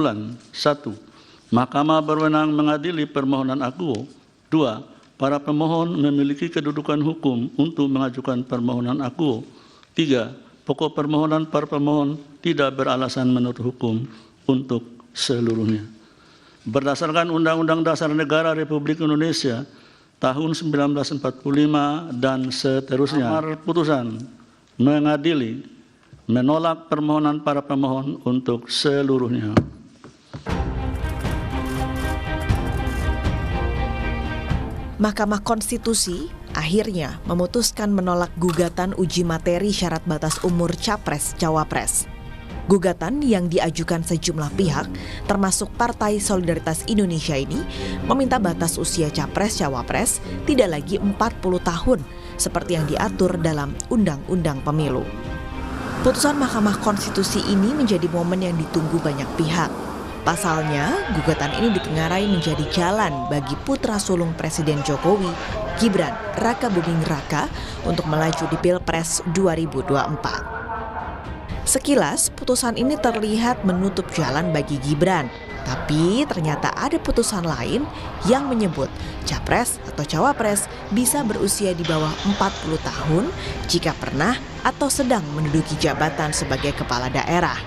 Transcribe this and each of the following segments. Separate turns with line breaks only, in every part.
1. Mahkamah berwenang mengadili permohonan akuo. 2. Para pemohon memiliki kedudukan hukum untuk mengajukan permohonan akuo. 3. Pokok permohonan para pemohon tidak beralasan menurut hukum untuk seluruhnya. Berdasarkan Undang-Undang Dasar Negara Republik Indonesia tahun 1945 dan seterusnya, amar putusan mengadili menolak permohonan para pemohon untuk seluruhnya.
Mahkamah Konstitusi akhirnya memutuskan menolak gugatan uji materi syarat batas umur Capres-Cawapres. Gugatan yang diajukan sejumlah pihak, termasuk Partai Solidaritas Indonesia ini, meminta batas usia Capres-Cawapres tidak lagi 40 tahun, seperti yang diatur dalam Undang-Undang Pemilu. Putusan Mahkamah Konstitusi ini menjadi momen yang ditunggu banyak pihak. Pasalnya, gugatan ini ditengarai menjadi jalan bagi putra sulung Presiden Jokowi, Gibran Rakabuming Raka, untuk melaju di Pilpres 2024. Sekilas, putusan ini terlihat menutup jalan bagi Gibran. Tapi ternyata ada putusan lain yang menyebut Capres atau Cawapres bisa berusia di bawah 40 tahun jika pernah atau sedang menduduki jabatan sebagai kepala daerah.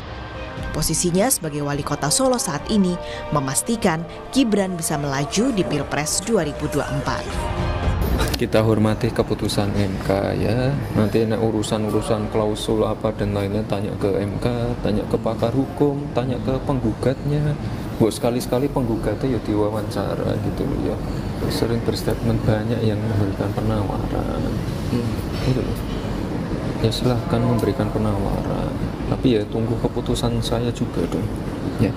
Posisinya sebagai wali kota Solo saat ini memastikan Gibran bisa melaju di Pilpres 2024.
Kita hormati keputusan MK ya. Nanti urusan-urusan klausul apa dan lainnya tanya ke MK, tanya ke pakar hukum, tanya ke penggugatnya. Buat sekali-sekali penggugatnya ya diwawancara gitu loh ya. Sering berstatement banyak yang memberikan penawaran. Gitu loh. Ya silahkan memberikan penawaran. Tapi ya tunggu keputusan saya juga dong. Ya.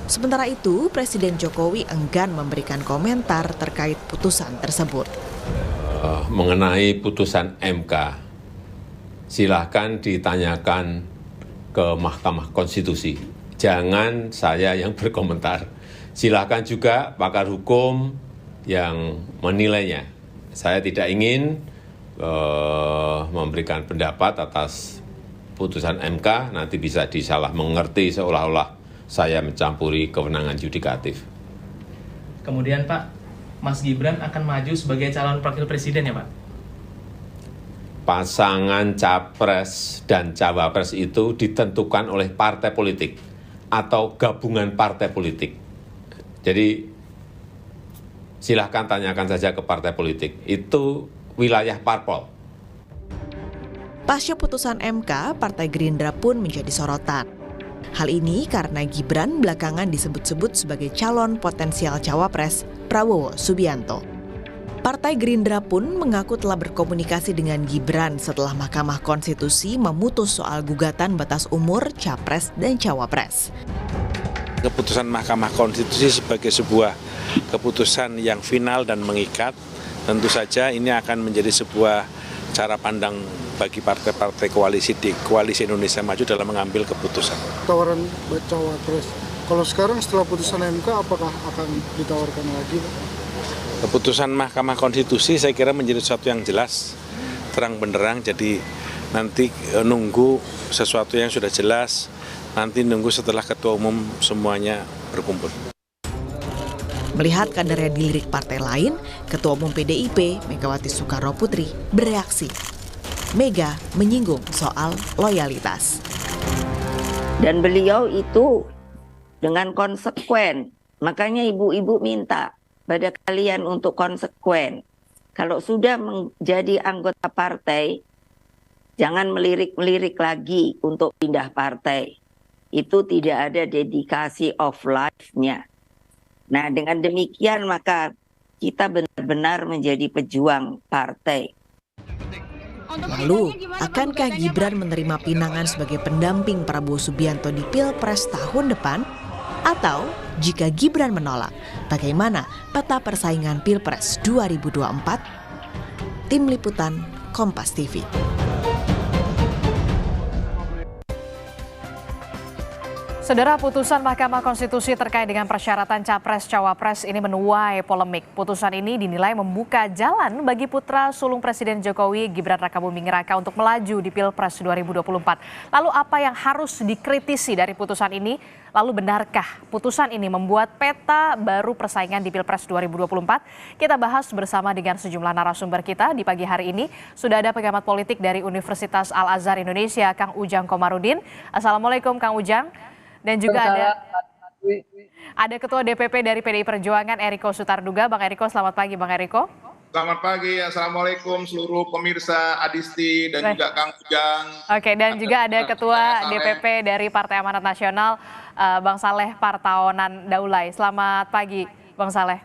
Sementara itu, Presiden Jokowi enggan memberikan komentar terkait putusan tersebut.
Mengenai putusan MK, silahkan ditanyakan ke Mahkamah Konstitusi. Jangan saya yang berkomentar. Silahkan juga pakar hukum yang menilainya. Saya tidak ingin memberikan pendapat atas putusan MK, nanti bisa disalah mengerti seolah-olah saya mencampuri kewenangan yudikatif.
Kemudian Pak, Mas Gibran akan maju sebagai calon wakil presiden ya Pak?
Pasangan capres dan cawapres itu ditentukan oleh partai politik atau gabungan partai politik. Jadi silahkan tanyakan saja ke partai politik, itu wilayah parpol.
Pasca putusan MK, Partai Gerindra pun menjadi sorotan. Hal ini karena Gibran belakangan disebut-sebut sebagai calon potensial cawapres Prabowo Subianto. Partai Gerindra pun mengaku telah berkomunikasi dengan Gibran setelah Mahkamah Konstitusi memutus soal gugatan batas umur Capres dan Cawapres.
Keputusan Mahkamah Konstitusi sebagai sebuah keputusan yang final dan mengikat, tentu saja ini akan menjadi sebuah cara pandang bagi partai-partai koalisi di Koalisi Indonesia Maju dalam mengambil keputusan.
Tawaran Cawapres, kalau sekarang setelah putusan MK apakah akan ditawarkan lagi?
Keputusan Mahkamah Konstitusi saya kira menjadi sesuatu yang jelas, terang benderang, jadi nanti nunggu sesuatu yang sudah jelas, nanti nunggu setelah Ketua Umum semuanya berkumpul.
Melihat kadernya dilirik partai lain, Ketua Umum PDIP, Megawati Soekarnoputri, bereaksi. Mega menyinggung soal loyalitas.
Dan beliau itu dengan konsekuen, makanya ibu-ibu minta pada kalian untuk konsekuen. Kalau sudah menjadi anggota partai, jangan melirik-melirik lagi untuk pindah partai. Itu tidak ada dedikasi of life-nya. Nah, dengan demikian maka kita benar-benar menjadi pejuang partai.
Lalu, akankah Gibran menerima pinangan sebagai pendamping Prabowo Subianto di Pilpres tahun depan? Atau jika Gibran menolak, bagaimana peta persaingan Pilpres 2024? Tim Liputan Kompas TV.
Saudara, putusan Mahkamah Konstitusi terkait dengan persyaratan Capres-Cawapres ini menuai polemik. Putusan ini dinilai membuka jalan bagi putra sulung Presiden Jokowi, Gibran Rakabuming Raka, untuk melaju di Pilpres 2024. Lalu apa yang harus dikritisi dari putusan ini? Lalu benarkah putusan ini membuat peta baru persaingan di Pilpres 2024? Kita bahas bersama dengan sejumlah narasumber kita di pagi hari ini. Sudah ada pengamat politik dari Universitas Al-Azhar Indonesia, Kang Ujang Komarudin. Assalamualaikum Kang Ujang. Dan juga ada Ketua DPP dari PDI Perjuangan, Eriko Sutarduga. Bang Eriko, selamat pagi Bang Eriko.
Selamat pagi, Assalamualaikum seluruh pemirsa Adisti dan juga Kang Ujang.
Oke, dan juga ada Ketua DPP dari Partai Amanat Nasional, Bang Saleh Partaonan Daulay. Selamat pagi Bang Saleh.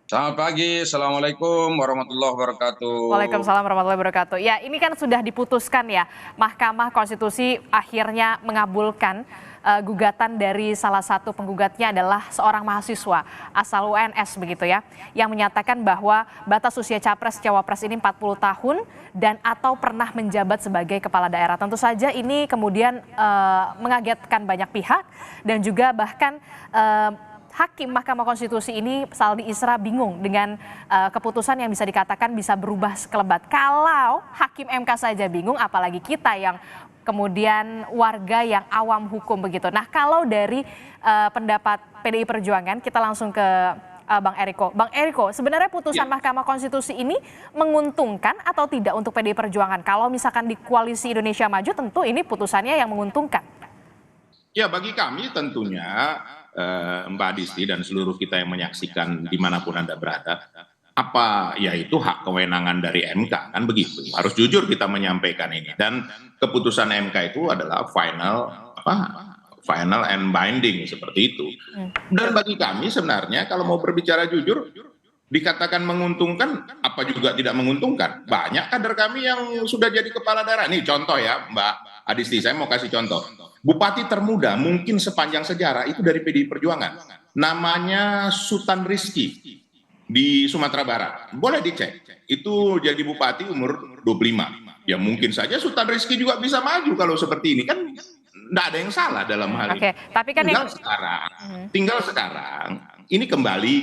Selamat pagi, Assalamualaikum warahmatullahi wabarakatuh.
Waalaikumsalam warahmatullahi wabarakatuh. Ya, ini kan sudah diputuskan ya, Mahkamah Konstitusi akhirnya mengabulkan gugatan dari salah satu penggugatnya adalah seorang mahasiswa asal UNS begitu ya, yang menyatakan bahwa batas usia Capres-Cawapres ini 40 tahun dan atau pernah menjabat sebagai kepala daerah. Tentu saja ini kemudian mengagetkan banyak pihak dan juga bahkan Hakim Mahkamah Konstitusi ini Saldi Isra bingung dengan keputusan yang bisa dikatakan bisa berubah sekelebat. Kalau Hakim MK saja bingung, apalagi kita yang kemudian warga yang awam hukum begitu. Nah, kalau dari pendapat PDI Perjuangan, kita langsung ke Bang Eriko. Bang Eriko, sebenarnya putusan Mahkamah Konstitusi ini menguntungkan atau tidak untuk PDI Perjuangan? Kalau misalkan di Koalisi Indonesia Maju, tentu ini putusannya yang menguntungkan.
Ya, bagi kami tentunya Mbak Adisti dan seluruh kita yang menyaksikan dimanapun Anda berada, apa yaitu hak kewenangan dari MK, kan begitu. Harus jujur kita menyampaikan ini, dan keputusan MK itu adalah final and binding seperti itu. Dan bagi kami sebenarnya kalau mau berbicara jujur, dikatakan menguntungkan apa juga tidak menguntungkan. Banyak kader kami yang sudah jadi kepala daerah. Nih contoh ya Mbak Adisti, saya mau kasih contoh. Bupati termuda mungkin sepanjang sejarah itu dari PDI Perjuangan. Namanya Sultan Rizky di Sumatera Barat. Boleh dicek. Itu jadi bupati umur 25. Ya mungkin saja Sultan Rizky juga bisa maju kalau seperti ini. Kan tidak ada yang salah dalam hal ini.
Tapi kan
tinggal sekarang ini kembali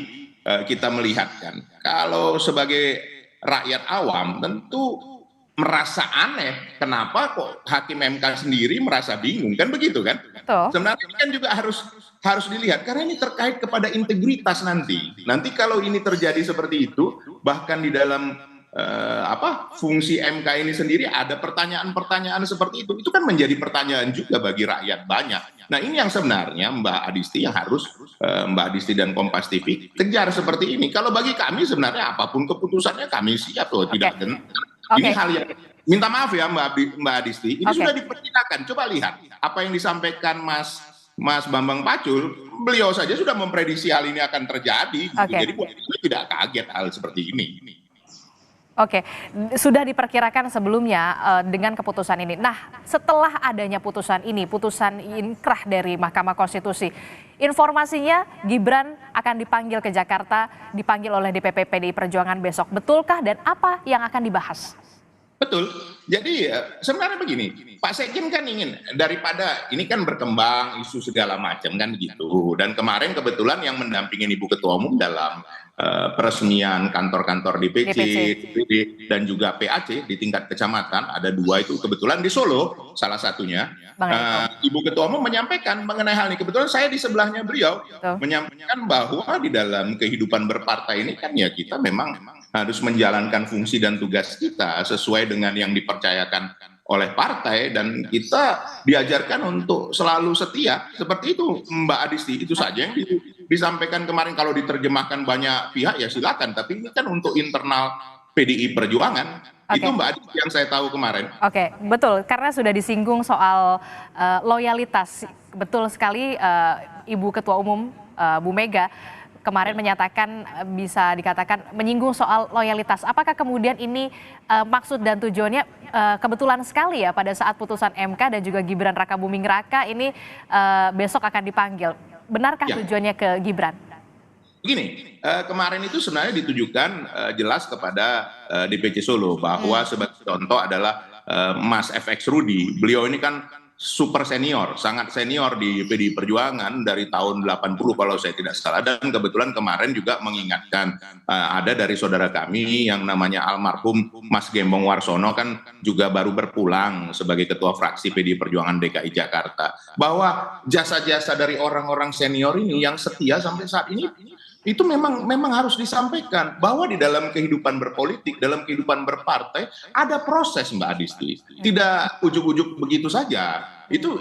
kita melihatkan. Kalau sebagai rakyat awam tentu merasa aneh, kenapa kok Hakim MK sendiri merasa bingung, kan begitu kan? Sebenarnya ini kan juga harus dilihat karena ini terkait kepada integritas nanti. Nanti kalau ini terjadi seperti itu, bahkan di dalam fungsi MK ini sendiri ada pertanyaan-pertanyaan seperti itu kan menjadi pertanyaan juga bagi rakyat banyak. Nah ini yang sebenarnya Mbak Adisti yang harus Mbak Adisti dan Kompas TV kejar seperti ini. Kalau bagi kami sebenarnya apapun keputusannya kami siap loh, tidak gentar. Ini hal yang minta maaf ya Mbak Adisti, ini sudah diperkirakan. Coba lihat apa yang disampaikan Mas Bambang Pacul, beliau saja sudah memprediksi hal ini akan terjadi. Jadi buat itu tidak kaget hal seperti ini.
Oke, sudah diperkirakan sebelumnya dengan keputusan ini. Nah, setelah adanya putusan ini, putusan inkrah dari Mahkamah Konstitusi, informasinya Gibran akan dipanggil ke Jakarta, dipanggil oleh DPP PDI Perjuangan besok. Betulkah dan apa yang akan dibahas?
Betul. Jadi sebenarnya begini, Pak Sekjen kan ingin daripada ini kan berkembang isu segala macam kan gitu. Dan kemarin kebetulan yang mendampingin Ibu Ketua Umum dalam peresmian kantor-kantor DPC dan juga PAC di tingkat kecamatan, ada 2 itu kebetulan di Solo salah satunya. Ibu Ketua Umum menyampaikan mengenai hal ini. Kebetulan saya di sebelahnya beliau menyampaikan bahwa di dalam kehidupan berpartai ini kan ya kita memang harus menjalankan fungsi dan tugas kita sesuai dengan yang dipercayakan oleh partai, dan kita diajarkan untuk selalu setia. Seperti itu Mbak Adisti, itu saja yang disampaikan kemarin. Kalau diterjemahkan banyak pihak ya silakan, tapi ini kan untuk internal PDI Perjuangan. Itu Mbak Adisti yang saya tahu kemarin.
Oke, betul, karena sudah disinggung soal loyalitas. Betul sekali Ibu Ketua Umum Bu Mega kemarin menyatakan bisa dikatakan menyinggung soal loyalitas. Apakah kemudian ini maksud dan tujuannya kebetulan sekali ya pada saat putusan MK dan juga Gibran Rakabuming Raka ini besok akan dipanggil. Benarkah tujuannya ke Gibran?
Begini, kemarin itu sebenarnya ditujukan jelas kepada DPC Solo bahwa sebagai contoh adalah Mas FX Rudi. Beliau ini kan super senior, sangat senior di PDI Perjuangan dari tahun 80 kalau saya tidak salah, dan kebetulan kemarin juga mengingatkan ada dari saudara kami yang namanya almarhum Mas Gembong Warsono kan juga baru berpulang sebagai ketua fraksi PDI Perjuangan DKI Jakarta, bahwa jasa-jasa dari orang-orang senior ini yang setia sampai saat ini itu memang harus disampaikan bahwa di dalam kehidupan berpolitik, dalam kehidupan berpartai ada proses, Mbak Adisti. Tidak ujuk-ujuk begitu saja. Itu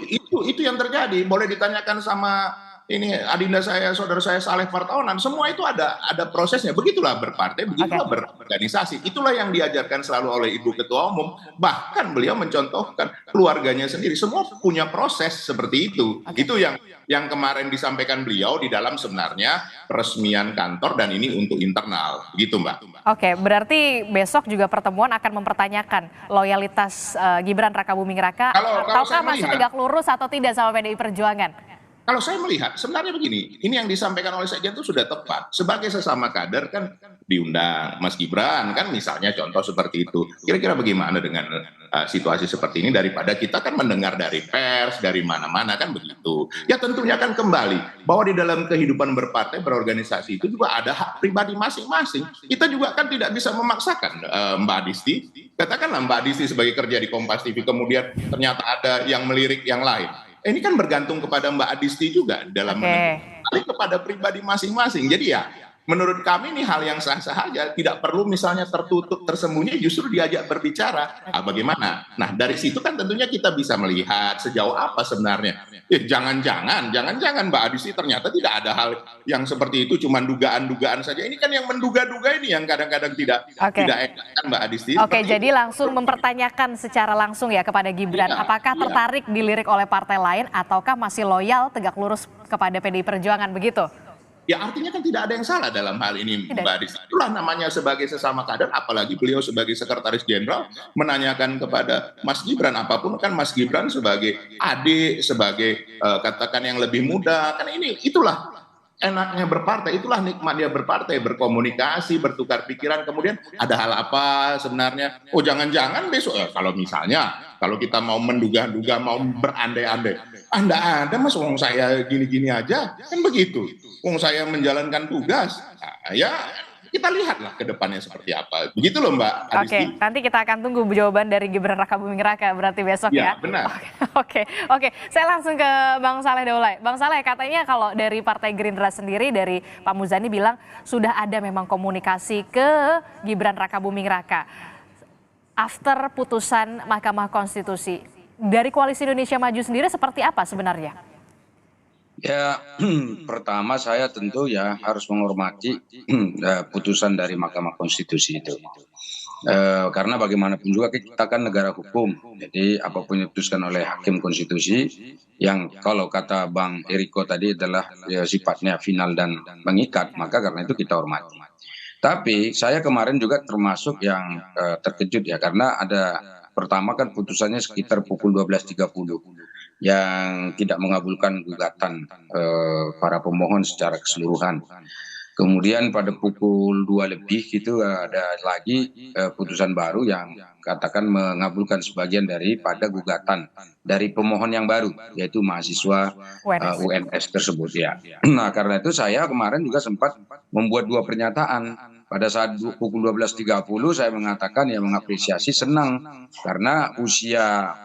yang terjadi. Boleh ditanyakan sama ini adinda saya, saudara saya Saleh Partonan, semua itu ada prosesnya. Begitulah berpartai, begitulah berorganisasi. Itulah yang diajarkan selalu oleh Ibu Ketua Umum. Bahkan beliau mencontohkan keluarganya sendiri. Semua punya proses seperti itu. Itu yang kemarin disampaikan beliau di dalam sebenarnya peresmian kantor, dan ini untuk internal. Begitu, Mbak.
Oke, berarti besok juga pertemuan akan mempertanyakan loyalitas Gibran Rakabuming Raka. Ataukah masih tegak lurus atau tidak sama PDI Perjuangan?
Kalau saya melihat sebenarnya begini, ini yang disampaikan oleh Sekjen itu sudah tepat. Sebagai sesama kader kan diundang Mas Gibran kan misalnya, contoh seperti itu. Kira-kira bagaimana dengan situasi seperti ini, daripada kita kan mendengar dari pers, dari mana-mana kan begitu. Ya tentunya kan kembali bahwa di dalam kehidupan berpartai, berorganisasi itu juga ada hak pribadi masing-masing. Kita juga kan tidak bisa memaksakan, Mbak Adisti. Katakanlah Mbak Adisti sebagai kerja di Kompas TV, kemudian ternyata ada yang melirik yang lain. Ini kan bergantung kepada Mbak Adisti juga dalam menentukan kepada pribadi masing-masing. Jadi ya menurut kami ini hal yang sah-sah saja, tidak perlu misalnya tertutup, tersembunyi, justru diajak berbicara. Bagaimana? Nah dari situ kan tentunya kita bisa melihat sejauh apa sebenarnya. Jangan-jangan Mbak Adisti ternyata tidak ada hal yang seperti itu, cuma dugaan-dugaan saja. Ini kan yang menduga-duga ini yang kadang-kadang tidak enak kan Mbak Adisti.
Jadi langsung mempertanyakan secara langsung ya kepada Gibran, apakah tertarik dilirik oleh partai lain ataukah masih loyal tegak lurus kepada PDI Perjuangan, begitu?
Ya artinya kan tidak ada yang salah dalam hal ini, Mbak Adisti. Itulah namanya sebagai sesama kader, apalagi beliau sebagai sekretaris jenderal menanyakan kepada Mas Gibran apapun, kan Mas Gibran sebagai adik, sebagai katakan yang lebih muda, kan itulah enaknya berpartai, itulah nikmatnya berpartai, berkomunikasi, bertukar pikiran. Kemudian ada hal apa sebenarnya? Oh jangan-jangan besok kalau kita mau menduga-duga, mau berandai-andai, Anda ada Mas, wong saya gini-gini aja, kan begitu. Wong saya menjalankan tugas, ya kita lihatlah ke depannya seperti apa. Begitu loh Mbak Adisti.
Nanti kita akan tunggu jawaban dari Gibran Rakabuming Raka berarti besok ya.
Iya, benar.
Oke. Saya langsung ke Bang Saleh Daulay. Bang Saleh, katanya kalau dari Partai Gerindra sendiri, dari Pak Muzani bilang sudah ada memang komunikasi ke Gibran Rakabuming Raka after putusan Mahkamah Konstitusi. Dari Koalisi Indonesia Maju sendiri seperti apa sebenarnya?
Ya, pertama saya tentu ya harus menghormati putusan dari Mahkamah Konstitusi itu. Karena bagaimanapun juga kita kan negara hukum. Jadi apapun yang diputuskan oleh Hakim Konstitusi, yang kalau kata Bang Eriko tadi adalah ya, sifatnya final dan mengikat, maka karena itu kita hormati. Tapi saya kemarin juga termasuk yang terkejut ya, karena pertama kan putusannya sekitar pukul 12.30 yang tidak mengabulkan gugatan para pemohon secara keseluruhan. Kemudian pada pukul 2 lebih gitu ada lagi putusan baru yang katakan mengabulkan sebagian daripada gugatan dari pemohon yang baru, yaitu mahasiswa UNS tersebut ya. Nah karena itu saya kemarin juga sempat membuat dua pernyataan. Pada saat pukul 12.30 saya mengatakan ya mengapresiasi, senang karena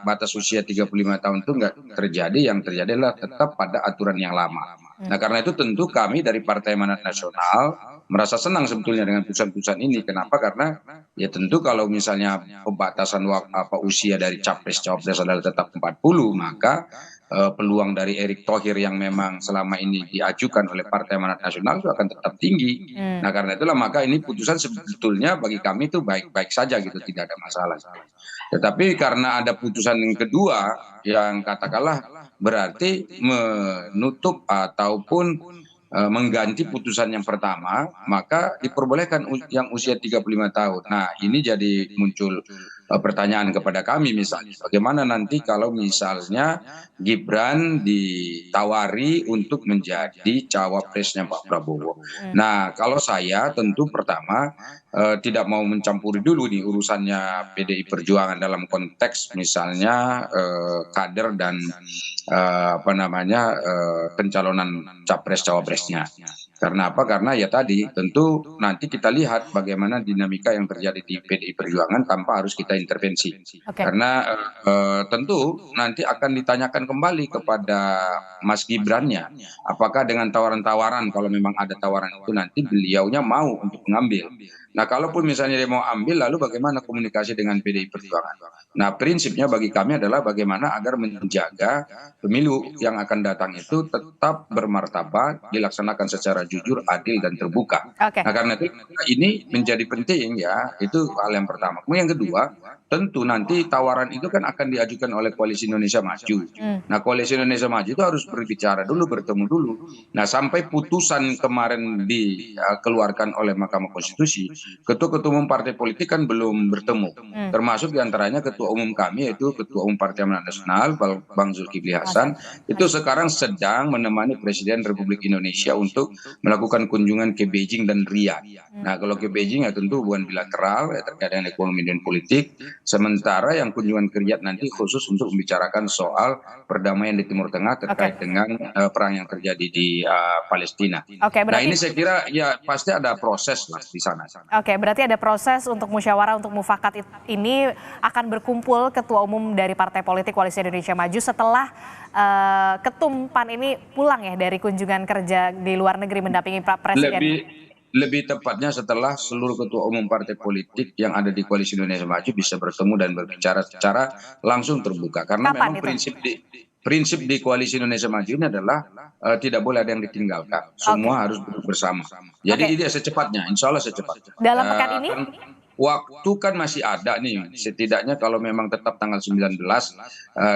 batas usia 35 tahun itu nggak terjadi, yang terjadi adalah tetap pada aturan yang lama. Nah karena itu tentu kami dari Partai Amanat Nasional merasa senang sebetulnya dengan putusan-putusan ini. Kenapa? Karena ya tentu kalau misalnya pembatasan usia dari capres-cawapres adalah tetap 40, maka peluang dari Erick Thohir yang memang selama ini diajukan oleh Partai Amanat Nasional itu akan tetap tinggi. Nah karena itulah maka ini putusan sebetulnya bagi kami itu baik-baik saja gitu, tidak ada masalah. Tetapi karena ada putusan yang kedua yang katakanlah berarti menutup ataupun mengganti putusan yang pertama, maka diperbolehkan yang usia 35 tahun. Nah ini jadi muncul pertanyaan kepada kami misalnya, bagaimana nanti kalau misalnya Gibran ditawari untuk menjadi cawapresnya Pak Prabowo. Nah, kalau saya tentu pertama tidak mau mencampuri dulu nih urusannya PDI Perjuangan dalam konteks misalnya kader dan pencalonan capres cawapresnya. Karena apa? Karena ya tadi tentu nanti kita lihat bagaimana dinamika yang terjadi di PDI Perjuangan tanpa harus kita intervensi. Karena tentu nanti akan ditanyakan kembali kepada Mas Gibrannya, apakah dengan tawaran-tawaran, kalau memang ada tawaran itu nanti beliaunya mau untuk mengambil. Nah, kalaupun misalnya dia mau ambil, lalu bagaimana komunikasi dengan PDI Perjuangan? Nah, prinsipnya bagi kami adalah bagaimana agar menjaga pemilu yang akan datang itu tetap bermartabat, dilaksanakan secara jujur, adil, dan terbuka. Nah, karena itu ini menjadi penting ya, itu hal yang pertama. Kemudian yang kedua, tentu nanti tawaran itu kan akan diajukan oleh Koalisi Indonesia Maju. Nah, Koalisi Indonesia Maju itu harus berbicara dulu, bertemu dulu. Nah, sampai putusan kemarin dikeluarkan oleh Mahkamah Konstitusi, ketua-ketua umum partai politik kan belum bertemu. Termasuk diantaranya ketua umum kami, yaitu Ketua Umum Partai Amanat Nasional, Bang Zulkifli Hasan, itu sekarang sedang menemani Presiden Republik Indonesia untuk melakukan kunjungan ke Beijing dan Riyadh. Nah, kalau ke Beijing ya tentu hubungan bilateral ya, terkait dengan ekonomi dan politik. Sementara yang kunjungan ke Riyadh nanti khusus untuk membicarakan soal perdamaian di Timur Tengah terkait dengan perang yang terjadi di Palestina. Nah, ini saya kira ya pasti ada proses lah di sana.
Oke, berarti ada proses untuk musyawarah, untuk mufakat ini akan berkumpul ketua umum dari partai politik Koalisi Indonesia Maju setelah Ketum PAN ini pulang ya dari kunjungan kerja di luar negeri mendampingi Pak Presiden.
Lebih tepatnya setelah seluruh ketua umum partai politik yang ada di Koalisi Indonesia Maju bisa bertemu dan berbicara secara langsung terbuka. Karena memang prinsip di Koalisi Indonesia Maju ini adalah tidak boleh ada yang ditinggalkan. Semua harus duduk bersama. Jadi dia secepatnya, insya Allah secepatnya.
Dalam pekan ini?
Waktu kan masih ada nih, setidaknya kalau memang tetap tanggal 19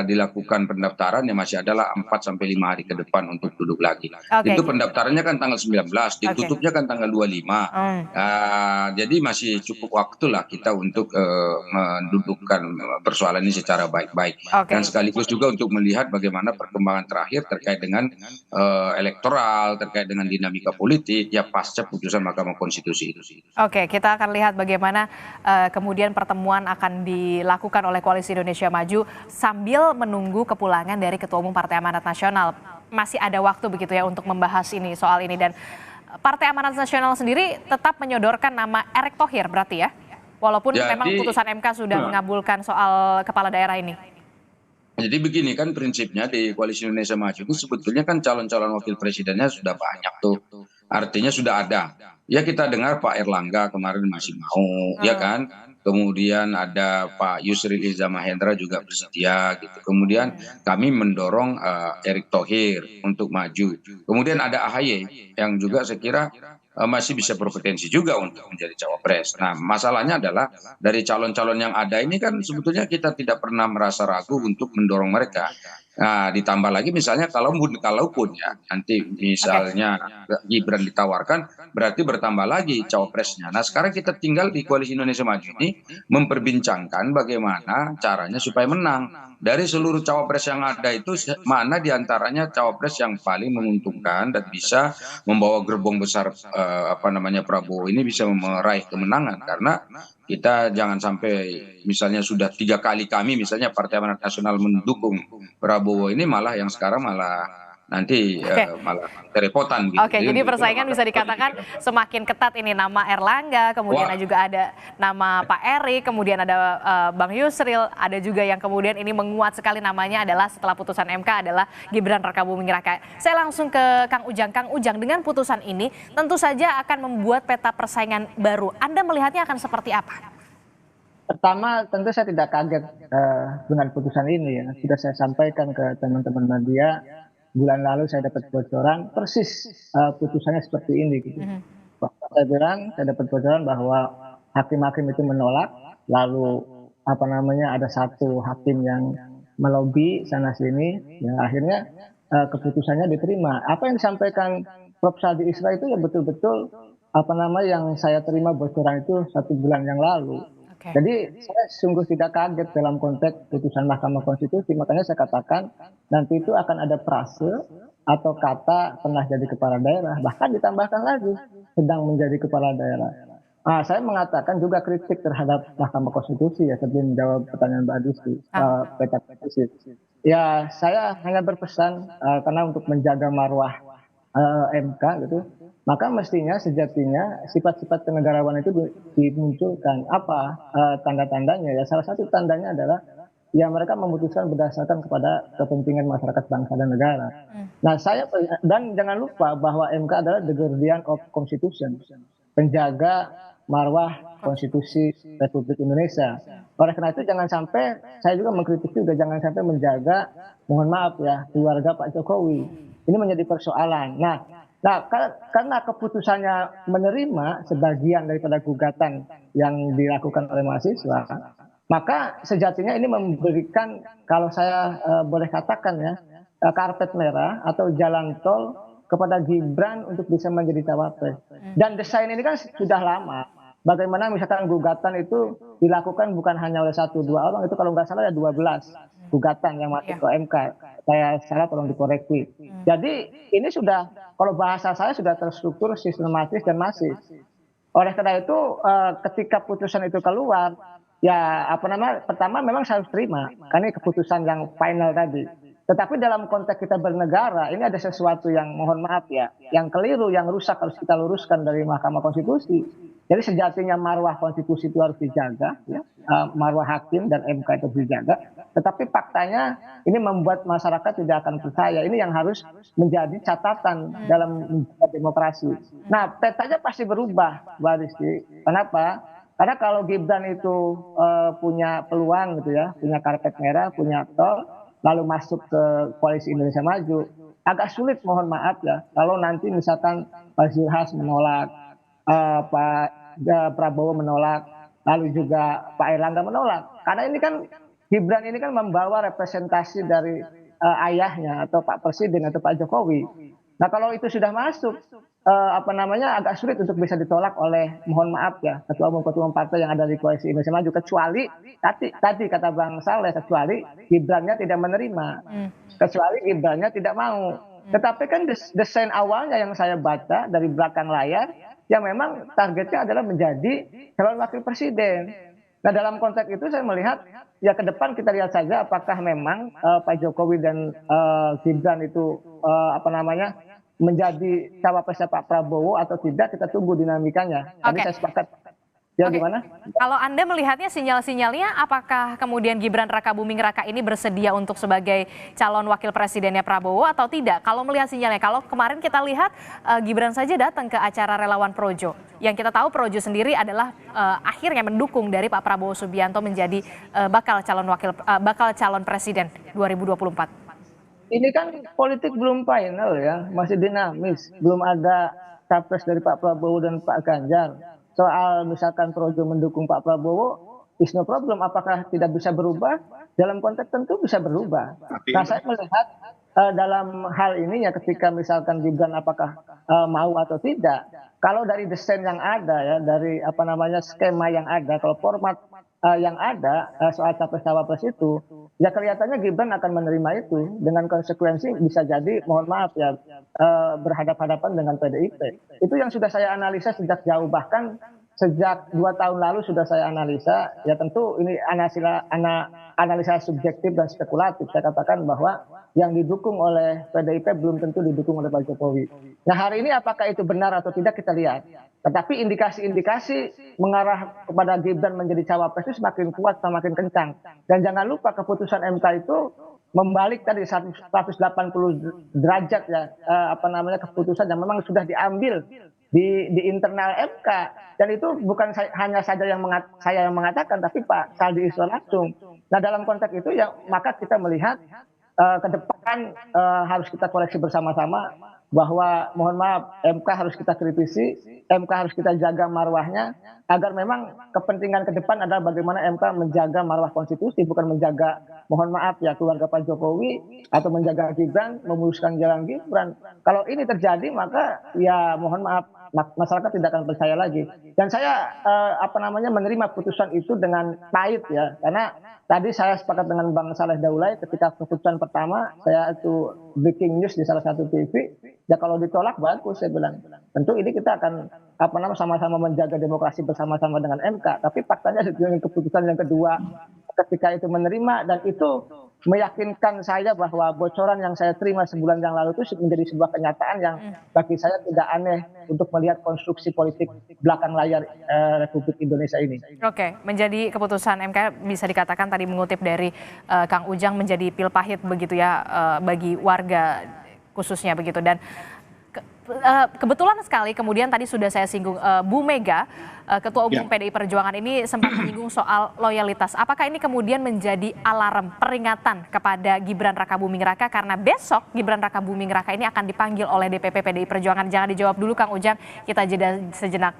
dilakukan pendaftaran ya masih adalah 4-5 hari ke depan untuk duduk lagi. Itu pendaftarannya kan tanggal 19, ditutupnya kan tanggal 25. Jadi masih cukup waktu lah kita untuk mendudukkan persoalan ini secara baik-baik. Dan sekaligus juga untuk melihat bagaimana perkembangan terakhir terkait dengan elektoral, terkait dengan dinamika politik ya pasca putusan Mahkamah Konstitusi itu.
Oke, kita akan lihat bagaimana kemudian pertemuan akan dilakukan oleh Koalisi Indonesia Maju sambil menunggu kepulangan dari Ketua Umum Partai Amanat Nasional. Masih ada waktu begitu ya untuk membahas soal ini, dan Partai Amanat Nasional sendiri tetap menyodorkan nama Erick Thohir berarti ya, walaupun memang putusan MK sudah mengabulkan soal kepala daerah ini.
Jadi begini kan prinsipnya di Koalisi Indonesia Maju itu sebetulnya kan calon-calon wakil presidennya sudah banyak tuh. Artinya sudah ada. Ya kita dengar Pak Erlangga kemarin masih mau, ya kan. Kemudian ada Pak Yusril Iza Mahendra juga bersedia gitu. Kemudian kami mendorong Erick Thohir untuk maju. Kemudian ada AHY yang juga saya kira masih bisa berpotensi juga untuk menjadi cawapres. Nah, masalahnya adalah dari calon-calon yang ada ini kan sebetulnya kita tidak pernah merasa ragu untuk mendorong mereka. Nah, ditambah lagi misalnya kalaupun ya nanti misalnya Gibran ditawarkan, berarti bertambah lagi cawapresnya. Nah, sekarang kita tinggal di Koalisi Indonesia Maju ini memperbincangkan bagaimana caranya supaya menang. Dari seluruh cawapres yang ada itu, mana diantaranya cawapres yang paling menguntungkan dan bisa membawa gerbong besar Prabowo ini bisa meraih kemenangan. Karena kita jangan sampai misalnya sudah 3 kali kami misalnya Partai Amanat Nasional mendukung Prabowo ini malah yang sekarang malah nanti malah kerepotan gitu.
Jadi persaingan bisa dikatakan semakin ketat ini, nama Erlangga, kemudian juga ada nama Pak Erick, kemudian ada Bang Yusril, ada juga yang kemudian ini menguat sekali namanya adalah setelah putusan MK adalah Gibran Rakabuming Raka. Saya langsung ke Kang Ujang. Kang Ujang, dengan putusan ini tentu saja akan membuat peta persaingan baru. Anda melihatnya akan seperti apa?
Pertama, tentu saya tidak kaget dengan putusan ini ya. Sudah saya sampaikan ke teman-teman media. Bulan lalu saya dapat bocoran persis putusannya seperti ini gitu. Saya dapat bocoran bahwa hakim-hakim itu menolak, lalu ada satu hakim yang melobi sana sini, ya akhirnya keputusannya diterima. Apa yang disampaikan Prof. Saldi Isra itu ya betul-betul yang saya terima bocoran itu 1 bulan yang lalu. Jadi saya sungguh tidak kaget dalam konteks putusan Mahkamah Konstitusi, makanya saya katakan nanti itu akan ada frase atau kata pernah jadi kepala daerah, bahkan ditambahkan lagi sedang menjadi kepala daerah. Saya mengatakan juga kritik terhadap Mahkamah Konstitusi ya sebelum menjawab pertanyaan Mbak Adisti, peta petisi. Ya saya hanya berpesan karena untuk menjaga marwah MK gitu, maka mestinya sejatinya sifat-sifat kenegarawanan itu dimunculkan. Apa tanda-tandanya? Ya salah satu tandanya adalah ya mereka memutuskan berdasarkan kepada kepentingan masyarakat bangsa dan negara. Nah dan jangan lupa bahwa MK adalah the guardian of constitution, penjaga marwah konstitusi Republik Indonesia. Oleh karena itu jangan sampai, saya juga mengkritik juga, jangan sampai menjaga, mohon maaf ya, keluarga Pak Jokowi. Ini menjadi persoalan. Nah, karena keputusannya menerima sebagian daripada gugatan yang dilakukan oleh mahasiswa, maka sejatinya ini memberikan, kalau saya boleh katakan ya, karpet merah atau jalan tol kepada Gibran untuk bisa menjadi cawapres. Dan desain ini kan sudah lama. Bagaimana misalkan gugatan itu dilakukan bukan hanya oleh 1-2 orang, itu kalau nggak salah ada 12 gugatan yang masuk ke MK. Saya salah, tolong dikoreksi. Jadi ini sudah, kalau bahasa saya sudah terstruktur, sistematis dan masif. Oleh karena itu ketika putusan itu keluar, ya pertama memang saya harus terima, karena ini keputusan yang final tadi. Tetapi dalam konteks kita bernegara, ini ada sesuatu yang mohon maaf ya, yang keliru, yang rusak harus kita luruskan dari Mahkamah Konstitusi. Jadi sejatinya marwah konstitusi itu harus dijaga, ya, marwah hakim dan MK itu dijaga. Tetapi faktanya ini membuat masyarakat tidak akan percaya. Ini yang harus menjadi catatan dalam demokrasi. Nah, petanya pasti berubah, Mbak Rizky. Kenapa? Karena kalau Gibran itu punya peluang gitu ya, punya karpet merah, punya tol, lalu masuk ke Koalisi Indonesia Maju, agak sulit mohon maaf ya, kalau nanti misalkan Pak Zulhas menolak, Pak Prabowo menolak, lalu juga Pak Erlangga menolak. Karena ini kan Gibran ini kan membawa representasi dari ayahnya atau Pak Presiden atau Pak Jokowi. Nah kalau itu sudah masuk, agak sulit untuk bisa ditolak oleh, mohon maaf ya, ketua umum partai yang ada di Koalisi Indonesia Maju, kecuali tadi kata Bang Saleh, kecuali Gibrannya tidak menerima, kecuali Gibrannya tidak mau. Tetapi kan desain awalnya yang saya baca dari belakang layar, yang memang targetnya adalah menjadi calon wakil presiden. Nah dalam konteks itu saya melihat ya ke depan kita lihat saja apakah memang Pak Jokowi dan Gibran itu menjadi cawapresnya Pak Prabowo atau tidak, kita tunggu dinamikanya. Tadi saya sepakat. Ya gimana?
Kalau Anda melihatnya sinyal-sinyalnya, apakah kemudian Gibran Rakabuming Raka ini bersedia untuk sebagai calon wakil presidennya Prabowo atau tidak? Kalau melihat sinyalnya, kalau kemarin kita lihat Gibran saja datang ke acara relawan Projo. Yang kita tahu Projo sendiri adalah akhirnya mendukung dari Pak Prabowo Subianto menjadi bakal calon presiden 2024.
Ini kan politik belum final ya, masih dinamis, belum ada capres dari Pak Prabowo dan Pak Ganjar. Soal misalkan Projo mendukung Pak Prabowo, is no problem. Apakah tidak bisa berubah? Dalam konteks tentu bisa berubah. Nah saya melihat dalam hal ini ya ketika misalkan Gibran apakah mau atau tidak. Kalau dari desain yang ada ya, dari skema yang ada, kalau format yang ada soal capres-cawapres itu, ya kelihatannya Gibran akan menerima itu dengan konsekuensi bisa jadi, mohon maaf ya, berhadapan-hadapan dengan PDIP. Itu yang sudah saya analisa sejak jauh, bahkan sejak 2 tahun lalu sudah saya analisa. Ya tentu ini analisa subjektif dan spekulatif. Saya katakan bahwa yang didukung oleh PDIP belum tentu didukung oleh Pak Jokowi. Nah hari ini apakah itu benar atau tidak kita lihat. Tetapi indikasi-indikasi mengarah kepada Gibran menjadi cawapres itu semakin kuat, semakin kencang. Dan jangan lupa keputusan MK itu membalik tadi 180 derajat ya, keputusan yang memang sudah diambil di internal MK. Dan itu bukan hanya saya yang mengatakan, tapi Pak Saldi Isra langsung. Nah dalam konteks itu ya maka kita melihat ke depan harus kita koreksi bersama-sama bahwa mohon maaf MK harus kita kritisi, MK harus kita jaga marwahnya agar memang kepentingan ke depan adalah bagaimana MK menjaga marwah konstitusi, bukan menjaga mohon maaf ya keluarga Pak Jokowi atau menjaga Gibran, memuluskan jalan Gibran. Kalau ini terjadi maka ya mohon maaf masyarakat tidak akan percaya lagi. Dan saya menerima putusan itu dengan pahit ya, karena tadi saya sepakat dengan Bang Saleh Daulay ketika keputusan pertama saya itu breaking news di salah satu TV, ya kalau ditolak bagus saya bilang. Tentu ini kita akan sama-sama menjaga demokrasi bersama-sama dengan MK, tapi faktanya dengan keputusan yang kedua ketika itu menerima dan itu meyakinkan saya bahwa bocoran yang saya terima sebulan yang lalu itu menjadi sebuah kenyataan yang bagi saya tidak aneh untuk melihat konstruksi politik belakang layar Republik Indonesia ini.
Oke, menjadi keputusan MK bisa dikatakan tadi mengutip dari Kang Ujang menjadi pil pahit begitu ya bagi warga khususnya begitu. Dan kebetulan sekali kemudian tadi sudah saya singgung Bu Mega, Ketua Umum PDI Perjuangan ini sempat menyinggung soal loyalitas. Apakah ini kemudian menjadi alarm peringatan kepada Gibran Rakabuming Raka karena besok Gibran Rakabuming Raka ini akan dipanggil oleh DPP PDI Perjuangan? Jangan dijawab dulu Kang Ujang, kita jeda sejenak.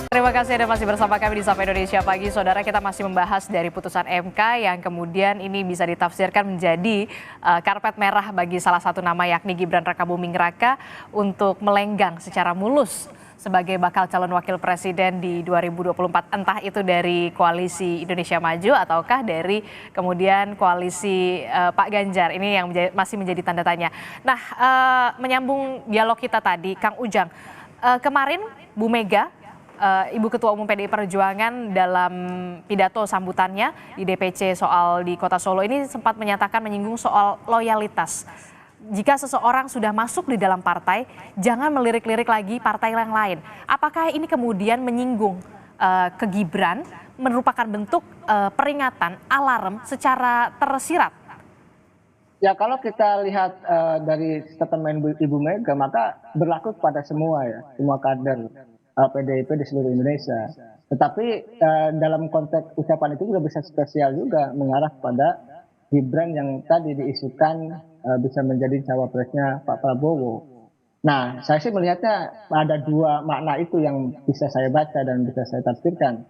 Terima kasih Anda masih bersama kami di Sapa Indonesia Pagi. Saudara, kita masih membahas dari putusan MK yang kemudian ini bisa ditafsirkan menjadi karpet merah bagi salah satu nama yakni Gibran Rakabuming Raka untuk melenggang secara mulus sebagai bakal calon wakil presiden di 2024. Entah itu dari koalisi Indonesia Maju ataukah dari kemudian koalisi Pak Ganjar. Ini yang masih menjadi tanda tanya. Nah, menyambung dialog kita tadi, Kang Ujang. Kemarin Bu Mega, Ibu Ketua Umum PDI Perjuangan dalam pidato sambutannya di DPC soal di Kota Solo ini sempat menyatakan menyinggung soal loyalitas. Jika seseorang sudah masuk di dalam partai, jangan melirik-lirik lagi partai yang lain. Apakah ini kemudian menyinggung ke Gibran, merupakan bentuk peringatan, alarm secara tersirat?
Ya kalau kita lihat dari statement Ibu Mega, maka berlaku kepada semua ya, semua kader PDIP di seluruh Indonesia. Tetapi dalam konteks ucapan itu juga bisa spesial juga mengarah pada Gibran yang tadi diisukan bisa menjadi cawapresnya Pak Prabowo. Nah, saya sih melihatnya ada dua makna itu yang bisa saya baca dan bisa saya tafsirkan.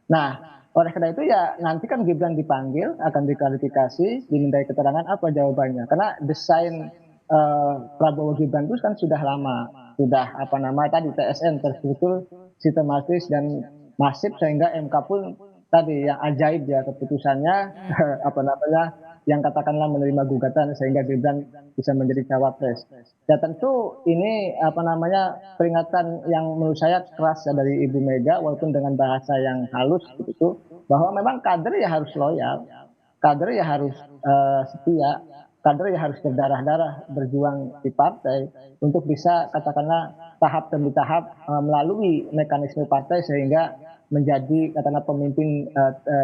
Nah, oleh karena itu ya nanti kan Gibran dipanggil, akan diklarifikasi, dimintai keterangan apa jawabannya. Karena desain Prabowo Gibran itu kan sudah lama, sudah tadi TSN terstruktur, sistematis dan masif sehingga MK pun tadi yang ajaib ya keputusannya yang katakanlah menerima gugatan sehingga Gibran bisa menjadi cawapres. Ya tentu ini peringatan yang menurut saya keras ya dari Ibu Mega walaupun dengan bahasa yang halus begitu bahwa memang kader ya harus loyal, kader ya harus setia, kader ya harus berdarah-darah berjuang di partai untuk bisa katakanlah tahap demi tahap melalui mekanisme partai sehingga menjadi katakanlah pemimpin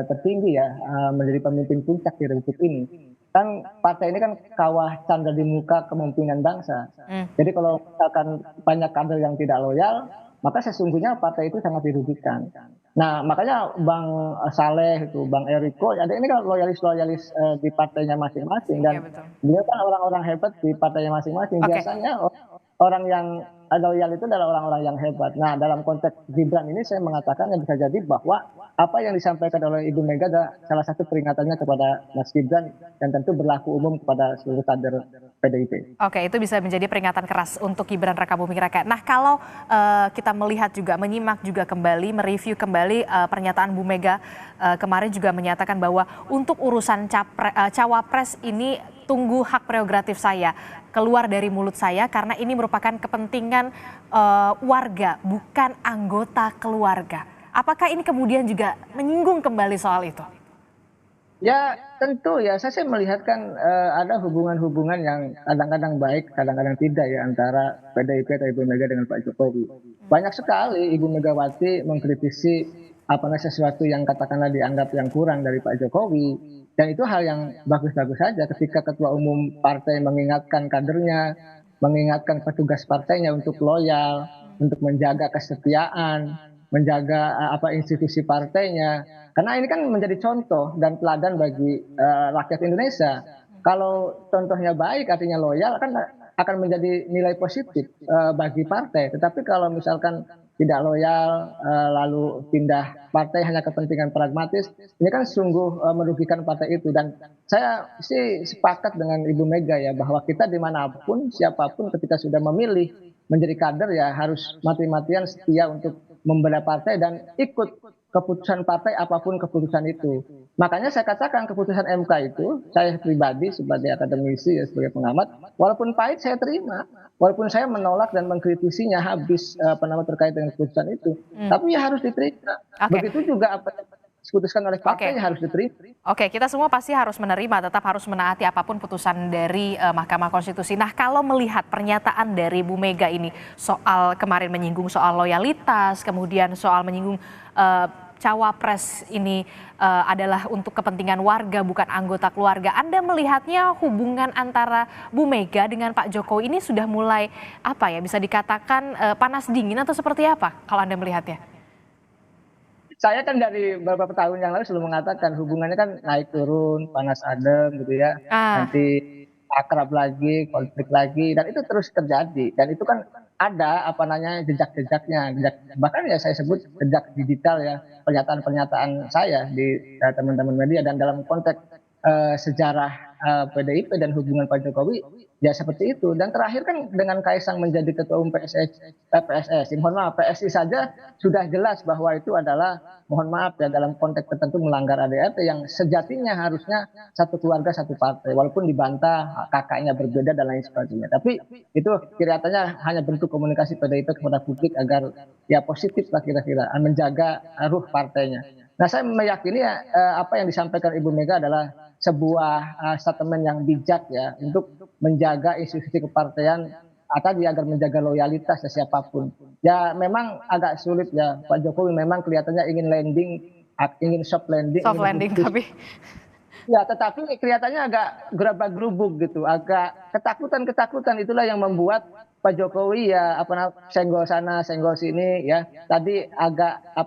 tertinggi ya, menjadi pemimpin puncak di Republik ini. Kan partai ini kan kawah candra di muka kepemimpinan bangsa. Jadi kalau misalkan banyak kader yang tidak loyal, maka sesungguhnya partai itu sangat dirugikan. Nah makanya Bang Saleh itu, Bang Eriko, ada ini kan loyalis di partainya masing-masing dan beliau kan orang-orang hebat di partainya masing-masing. Biasanya orang yang loyal itu adalah orang-orang yang hebat. Nah dalam konteks Gibran ini saya mengatakan yang bisa jadi bahwa apa yang disampaikan oleh Ibu Mega adalah salah satu peringatannya kepada Mas Gibran dan tentu berlaku umum kepada seluruh kader PDIP.
Oke, itu bisa menjadi peringatan keras untuk Gibran Rakabuming Raka. Nah kalau kita melihat juga, menyimak juga kembali, mereview kembali pernyataan Bu Mega kemarin juga menyatakan bahwa untuk urusan cawapres ini tunggu hak prerogatif saya keluar dari mulut saya karena ini merupakan kepentingan warga bukan anggota keluarga. Apakah ini kemudian juga menyinggung kembali soal itu?
Ya tentu ya, saya sih melihatkan ada hubungan-hubungan yang kadang-kadang baik, kadang-kadang tidak ya antara PDIP atau Ibu Mega dengan Pak Jokowi. Banyak sekali Ibu Megawati mengkritisi sesuatu yang katakanlah dianggap yang kurang dari Pak Jokowi. Dan itu hal yang bagus-bagus saja ketika Ketua Umum Partai mengingatkan kadernya, mengingatkan petugas partainya untuk loyal, untuk menjaga kesetiaan, menjaga institusi partainya. Karena ini kan menjadi contoh dan teladan bagi rakyat Indonesia. Kalau contohnya baik artinya loyal akan menjadi nilai positif bagi partai. Tetapi kalau misalkan tidak loyal lalu pindah partai hanya kepentingan pragmatis, ini kan sungguh merugikan partai itu. Dan saya sih sepakat dengan Ibu Mega ya bahwa kita dimanapun siapapun ketika sudah memilih menjadi kader ya harus mati-matian setia untuk membela partai dan ikut keputusan partai apapun keputusan itu. Makanya saya katakan keputusan MK itu, saya pribadi sebagai akademisi ya sebagai pengamat, walaupun pahit saya terima, walaupun saya menolak dan mengkritisinya habis terkait dengan keputusan itu, tapi ya harus diterima. Begitu juga apa yang diputuskan oleh partai harus diterima.
Oke, kita semua pasti harus menerima, tetap harus menaati apapun putusan dari Mahkamah Konstitusi. Nah, kalau melihat pernyataan dari Bu Mega ini soal kemarin menyinggung soal loyalitas, kemudian soal menyinggung cawapres ini adalah untuk kepentingan warga bukan anggota keluarga. Anda melihatnya hubungan antara Bu Mega dengan Pak Jokowi ini sudah mulai bisa dikatakan panas dingin atau seperti apa kalau Anda melihatnya?
Saya kan dari beberapa tahun yang lalu selalu mengatakan hubungannya kan naik turun, panas adem gitu ya. Nanti akrab lagi, konflik lagi, dan itu terus terjadi. Dan itu kan ada jejak-jejaknya. Bahkan ya saya sebut jejak digital ya, pernyataan-pernyataan saya di teman-teman media, dan dalam konteks sejarah PDIP dan hubungan Pak Jokowi ya seperti itu. Dan terakhir kan dengan Kaisang menjadi ketua umum PSSI, PSI saja sudah jelas bahwa itu adalah, mohon maaf ya, dalam konteks tertentu melanggar ADRT yang sejatinya harusnya satu keluarga satu partai, walaupun dibantah kakaknya berbeda dan lain sebagainya. Tapi itu kelihatannya hanya bentuk komunikasi PDIP kepada publik agar ya positif lah kira-kira menjaga ruh partainya. Nah, saya meyakini apa yang disampaikan Ibu Mega adalah sebuah statement yang bijak ya untuk menjaga institusi kepartaian tadi agar menjaga loyalitas siapapun. Ya memang agak sulit ya, Pak Jokowi memang kelihatannya ingin landing, ingin soft landing.
Tapi
ya, tetapi kelihatannya agak gerabak-gerubuk gitu, agak ketakutan itulah yang membuat Pak Jokowi ya senggol sana senggol sini ya. Tadi agak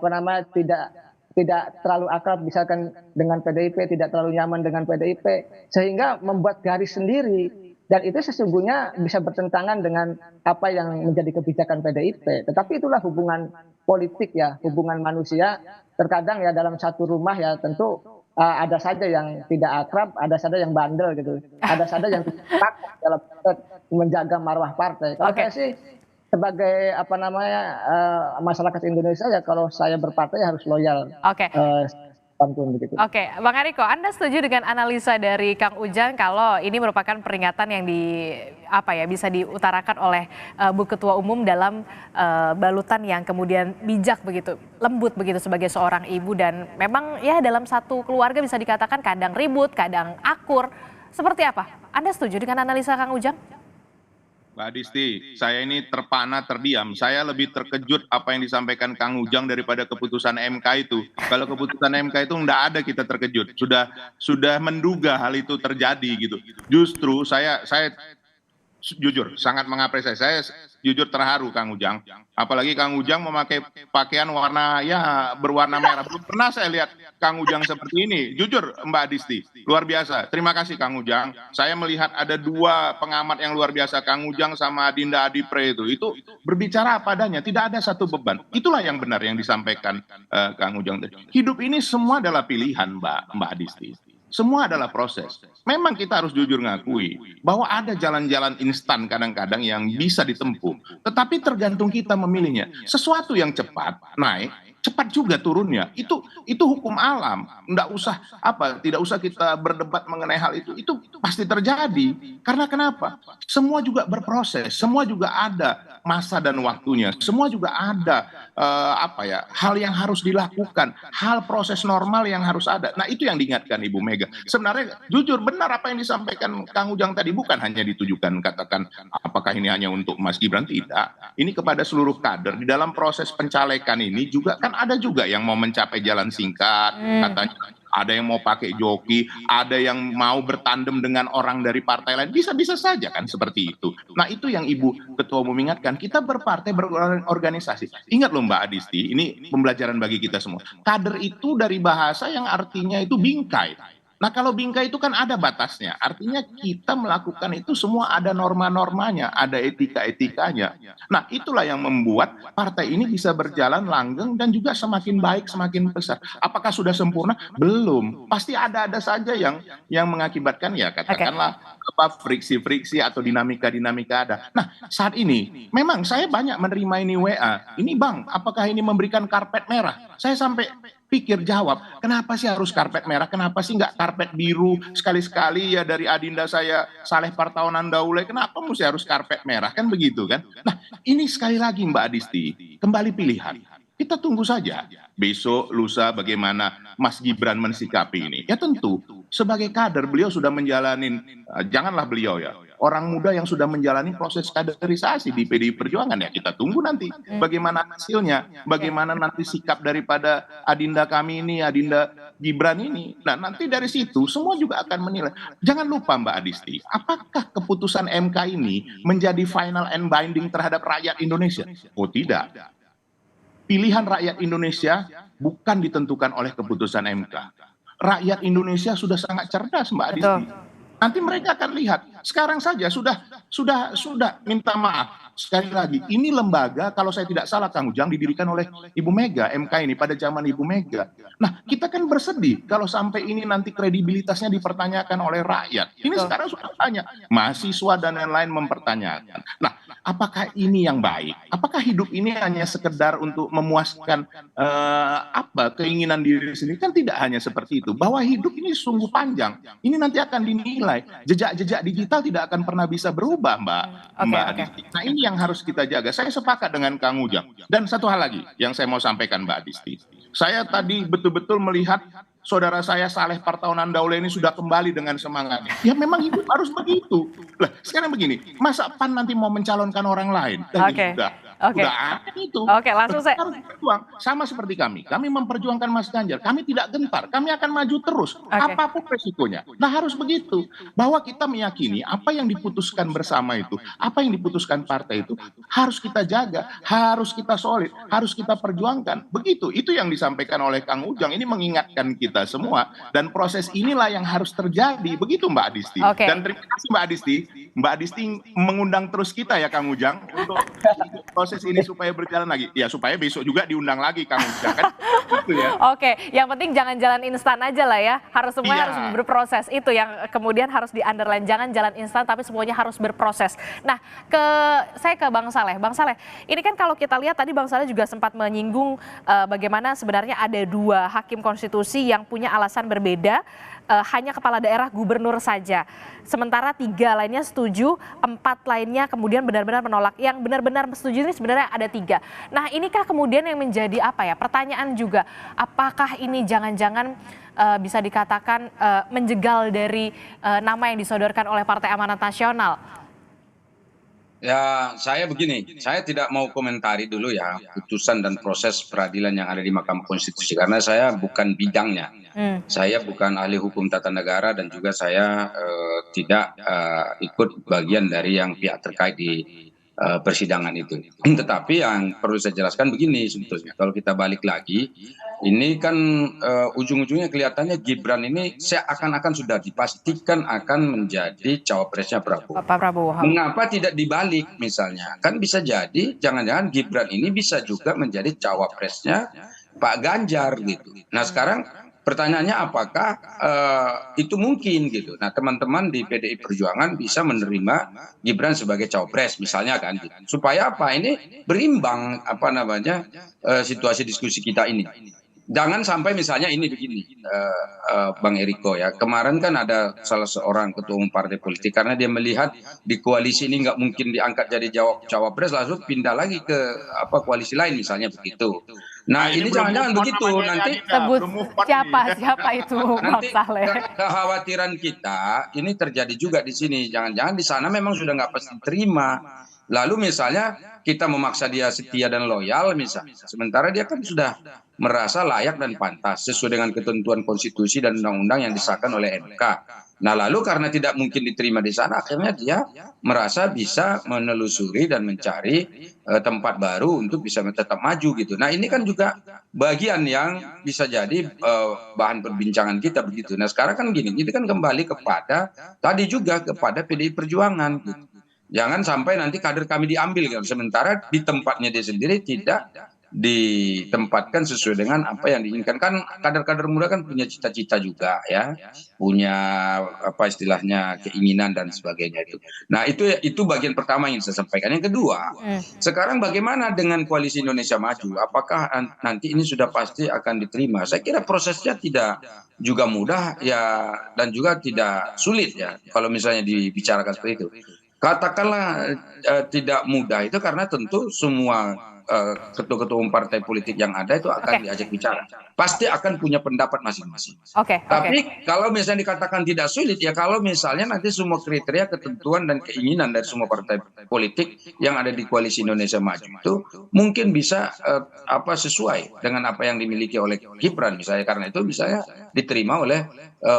tidak terlalu akrab misalkan dengan PDIP, tidak terlalu nyaman dengan PDIP, sehingga membuat garis sendiri, dan itu sesungguhnya bisa bertentangan dengan apa yang menjadi kebijakan PDIP. Tetapi itulah hubungan politik ya, hubungan manusia. Terkadang ya dalam satu rumah ya tentu ada saja yang tidak akrab, ada saja yang bandel gitu, ada saja yang tidak dalam menjaga marwah partai. Kalau saya sih sebagai masyarakat Indonesia ya, kalau saya berpartai harus loyal.
Oke, Bang Eriko, Anda setuju dengan analisa dari Kang Ujang kalau ini merupakan peringatan yang bisa diutarakan oleh Bu Ketua Umum dalam balutan yang kemudian bijak begitu, lembut begitu sebagai seorang ibu, dan memang ya dalam satu keluarga bisa dikatakan kadang ribut, kadang akur. Seperti apa? Anda setuju dengan analisa Kang Ujang?
Mbak Adisti, saya ini terpana terdiam. Saya lebih terkejut apa yang disampaikan Kang Ujang daripada keputusan MK itu. Kalau keputusan MK itu enggak ada kita terkejut. Sudah menduga hal itu terjadi gitu. Justru saya jujur sangat mengapresiasi. Saya jujur terharu Kang Ujang. Apalagi Kang Ujang memakai pakaian berwarna merah. Belum pernah saya lihat Kang Ujang seperti ini. Jujur Mbak Adisti, luar biasa. Terima kasih Kang Ujang. Saya melihat ada dua pengamat yang luar biasa, Kang Ujang sama Dinda Adipre itu berbicara apa adanya, tidak ada satu beban. Itulah yang benar yang disampaikan Kang Ujang. Hidup ini semua adalah pilihan Mbak Adisti. Semua adalah proses. Memang kita harus jujur ngakui bahwa ada jalan-jalan instan kadang-kadang yang bisa ditempuh. Tetapi tergantung kita memilihnya. Sesuatu yang cepat naik, cepat juga turunnya. Itu hukum alam. Tidak usah kita berdebat mengenai hal itu. Itu pasti terjadi. Karena kenapa? Semua juga berproses. Semua juga ada masa dan waktunya. Semua juga ada hal yang harus dilakukan, hal proses normal yang harus ada. Nah, itu yang diingatkan Ibu Mega. Sebenarnya jujur benar apa yang disampaikan Kang Ujang tadi, bukan hanya ditujukan katakan apakah ini hanya untuk Mas Gibran, tidak. Ini kepada seluruh kader. Di dalam proses pencalekan ini juga kan ada juga yang mau mencapai jalan singkat, katanya ada yang mau pakai joki, ada yang mau bertandem dengan orang dari partai lain, bisa-bisa saja kan seperti itu. Nah, itu yang Ibu Ketua Umum ingatkan, kita berpartai, berorganisasi. Ingat loh Mbak Adisti, ini pembelajaran bagi kita semua. Kader itu dari bahasa yang artinya itu bingkai. Nah, kalau bingkai itu kan ada batasnya. Artinya kita melakukan itu semua ada norma-normanya, ada etika-etikanya. Nah, itulah yang membuat partai ini bisa berjalan langgeng dan juga semakin baik, semakin besar. Apakah sudah sempurna? Belum. Pasti ada saja yang mengakibatkan ya katakanlah friksi-friksi atau dinamika-dinamika ada. Nah, saat ini memang saya banyak menerima ini WA. Ini Bang, apakah ini memberikan karpet merah? Saya sampai pikir jawab, kenapa sih harus karpet merah? Kenapa sih nggak karpet biru? Sekali-sekali ya dari adinda saya Saleh Partaunan Daule, kenapa mesti harus karpet merah? Kan begitu kan? Nah, ini sekali lagi Mbak Adisti, kembali pilihan. Kita tunggu saja besok, lusa bagaimana Mas Gibran mensikapi ini. Ya tentu, sebagai kader beliau sudah menjalanin, janganlah beliau ya, orang muda yang sudah menjalani proses kaderisasi di PDI Perjuangan ya, kita tunggu nanti bagaimana hasilnya, bagaimana nanti sikap daripada adinda kami ini, adinda Gibran ini. Nah, nanti dari situ semua juga akan menilai. Jangan lupa Mbak Adisti, apakah keputusan MK ini menjadi final and binding terhadap rakyat Indonesia? Oh tidak. Pilihan rakyat Indonesia bukan ditentukan oleh keputusan MK. Rakyat Indonesia sudah sangat cerdas Mbak Adisti. Nanti mereka akan lihat. Sekarang saja sudah minta maaf. Sekali lagi, ini lembaga kalau saya tidak salah Kang Ujang didirikan oleh Ibu Mega, MK ini pada zaman Ibu Mega. Nah, kita kan bersedih kalau sampai ini nanti kredibilitasnya dipertanyakan oleh rakyat. Ini sekarang sudah banyak mahasiswa dan lain-lain mempertanyakan. Nah, apakah ini yang baik? Apakah hidup ini hanya sekedar untuk memuaskan keinginan diri sendiri? Kan tidak hanya seperti itu. Bahwa hidup ini sungguh panjang. Ini nanti akan dinilai. Jejak-jejak digital tidak akan pernah bisa berubah, Mbak Adisti. Nah, ini yang harus kita jaga. Saya sepakat dengan Kang Ujang. Dan satu hal lagi yang saya mau sampaikan Mbak Adisti. Saya tadi betul-betul melihat saudara saya Saleh Partaunan Daule ini sudah kembali dengan semangatnya. Ya memang hidup harus begitu. Lah, sekarang begini, masa PAN nanti mau mencalonkan orang lain? Udah ada itu.
Langsung saya
harus berjuang sama seperti kami. Kami memperjuangkan Mas Ganjar. Kami tidak gentar. Kami akan maju terus. Apapun resikonya. Nah, harus begitu. Bahwa kita meyakini apa yang diputuskan bersama itu, apa yang diputuskan partai itu harus kita jaga, harus kita solid, harus kita perjuangkan. Begitu. Itu yang disampaikan oleh Kang Ujang. Ini mengingatkan kita semua dan proses inilah yang harus terjadi. Begitu Mbak Adisti. Dan terima kasih Mbak Adisti. Mbak Adisti mengundang terus kita ya Kang Ujang untuk proses ini supaya berjalan lagi. Ya supaya besok juga diundang lagi Kang Ujang kan. Gitu ya.
Yang penting jangan jalan instan aja lah ya. Harus semuanya harus berproses. Itu yang kemudian harus di-underline. Jangan jalan instan tapi semuanya harus berproses. Nah, saya ke Bang Saleh. Bang Saleh, ini kan kalau kita lihat tadi Bang Saleh juga sempat menyinggung bagaimana sebenarnya ada 2 hakim konstitusi yang punya alasan berbeda, hanya kepala daerah gubernur saja. Sementara 3 lainnya setuju, 4 lainnya kemudian benar-benar menolak. Yang benar-benar setuju ini sebenarnya ada 3. Nah, inikah kemudian yang menjadi pertanyaan juga, apakah ini jangan-jangan bisa dikatakan menjegal dari nama yang disodorkan oleh Partai Amanat Nasional?
Ya, saya begini, saya tidak mau komentari dulu ya putusan dan proses peradilan yang ada di Mahkamah Konstitusi karena saya bukan bidangnya. Saya bukan ahli hukum tata negara dan juga saya tidak ikut bagian dari yang pihak terkait di persidangan itu. Tetapi yang perlu saya jelaskan begini sebetulnya, kalau kita balik lagi, ini kan ujung-ujungnya kelihatannya Gibran ini seakan-akan sudah dipastikan akan menjadi cawapresnya Prabowo. Mengapa tidak dibalik misalnya? Kan bisa jadi jangan-jangan Gibran ini bisa juga menjadi cawapresnya Pak Ganjar gitu. Nah sekarang pertanyaannya apakah itu mungkin gitu. Nah teman-teman di PDI Perjuangan bisa menerima Gibran sebagai cawapres misalnya kan gitu. Supaya apa ini berimbang situasi diskusi kita ini. Jangan sampai misalnya ini begini Bang Eriko ya, kemarin kan ada salah seorang ketua umum partai politik karena dia melihat di koalisi ini nggak mungkin diangkat jadi cawapres langsung pindah lagi ke koalisi lain misalnya begitu. Nah ini jangan-jangan begitu nanti
sebut siapa itu Bang Saleh.
Kekhawatiran kita ini terjadi juga di sini, jangan-jangan di sana memang sudah nggak pasti terima Lalu misalnya kita memaksa dia setia dan loyal misalnya, sementara dia kan sudah merasa layak dan pantas sesuai dengan ketentuan konstitusi dan undang-undang yang disahkan oleh MK. Nah lalu karena tidak mungkin diterima di sana, akhirnya dia merasa bisa menelusuri dan mencari tempat baru untuk bisa tetap maju gitu. Nah ini kan juga bagian yang bisa jadi bahan perbincangan kita begitu. Nah sekarang kan gini, ini kan kembali kepada tadi juga kepada PDI Perjuangan gitu. Jangan sampai nanti kader kami diambil kan, sementara di tempatnya dia sendiri tidak ditempatkan sesuai dengan apa yang diinginkan. Kan kader-kader muda kan punya cita-cita juga ya, punya apa istilahnya keinginan dan sebagainya itu. Nah itu bagian pertama yang saya sampaikan. Yang kedua, sekarang bagaimana dengan Koalisi Indonesia Maju? Apakah nanti ini sudah pasti akan diterima? Saya kira prosesnya tidak juga mudah ya, dan juga tidak sulit ya kalau misalnya dibicarakan seperti itu. Katakanlah tidak mudah itu karena tentu semua ketua-ketua umum partai politik yang ada itu akan diajak bicara. Pasti akan punya pendapat masing-masing. Tapi kalau misalnya dikatakan tidak sulit ya kalau misalnya nanti semua kriteria, ketentuan dan keinginan dari semua partai politik yang ada di Koalisi Indonesia Maju itu mungkin bisa sesuai dengan apa yang dimiliki oleh Gibran misalnya, karena itu misalnya diterima oleh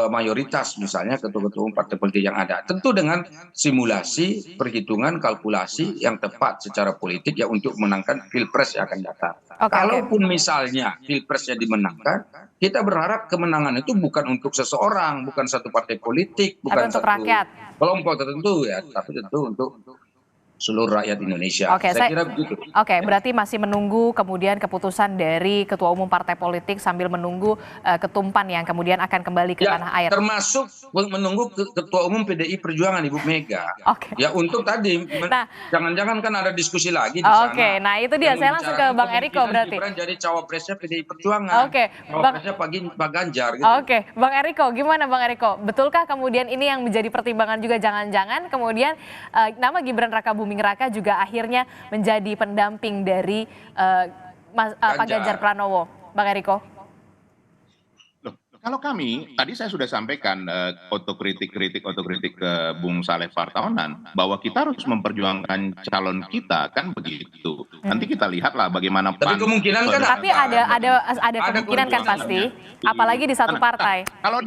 mayoritas misalnya ketua-ketua umum partai politik yang ada. Tentu dengan simulasi, perhitungan, kalkulasi yang tepat secara politik ya untuk menangkan Pilpres yang akan datang. Kalaupun misalnya Pilpresnya dimenangkan, kita berharap kemenangan itu bukan untuk seseorang, bukan satu partai politik, bukan
untuk
satu
rakyat,
kelompok tertentu ya, tapi tentu untuk seluruh rakyat Indonesia. Saya kira begitu.
Berarti masih menunggu kemudian keputusan dari ketua umum partai politik sambil menunggu ketumpan yang kemudian akan kembali ke tanah air.
Termasuk menunggu ketua umum PDI Perjuangan Ibu Mega. Ya untuk tadi, jangan-jangan kan ada diskusi lagi di sana.
Nah itu dia. Saya langsung ke Bang Eriko berarti.
Gibran jadi cawapresnya PDI Perjuangan. Cawapresnya Pak Ganjar. Gitu.
Bang Eriko, gimana Bang Eriko? Betulkah kemudian ini yang menjadi pertimbangan juga jangan-jangan kemudian nama Gibran Rakabuming Raka juga akhirnya menjadi pendamping dari Pak Ganjar Pranowo, Bang Eriko?
Kalau kami, tadi saya sudah sampaikan otokritik ke Bung Saleh Partaunan bahwa kita harus memperjuangkan calon kita kan begitu. Nanti kita lihatlah bagaimana.
Tapi kemungkinan kan.
Tapi ada kemungkinan kan pasti, apalagi di satu partai.
Kalau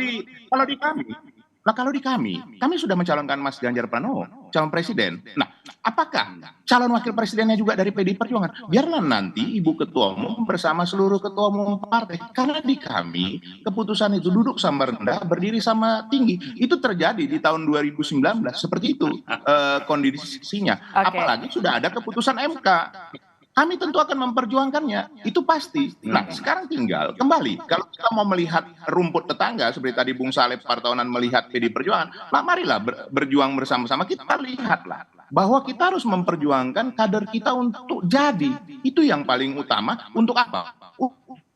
di kami sudah mencalonkan Mas Ganjar Pranowo, calon presiden. Nah, apakah calon wakil presidennya juga dari PDI Perjuangan? Biarlah nanti Ibu Ketua Umum bersama seluruh ketua umum partai. Karena di kami, keputusan itu duduk sama rendah, berdiri sama tinggi. Itu terjadi di tahun 2019, seperti itu kondisinya. Apalagi sudah ada keputusan MK. Kami tentu akan memperjuangkannya, itu pasti. Nah, sekarang tinggal kembali. Kalau kita mau melihat rumput tetangga, seperti tadi Bung Saleh Partaunan melihat PDI Perjuangan, marilah berjuang bersama-sama. Kita lihatlah bahwa kita harus memperjuangkan kader kita untuk jadi. Itu yang paling utama. Untuk apa?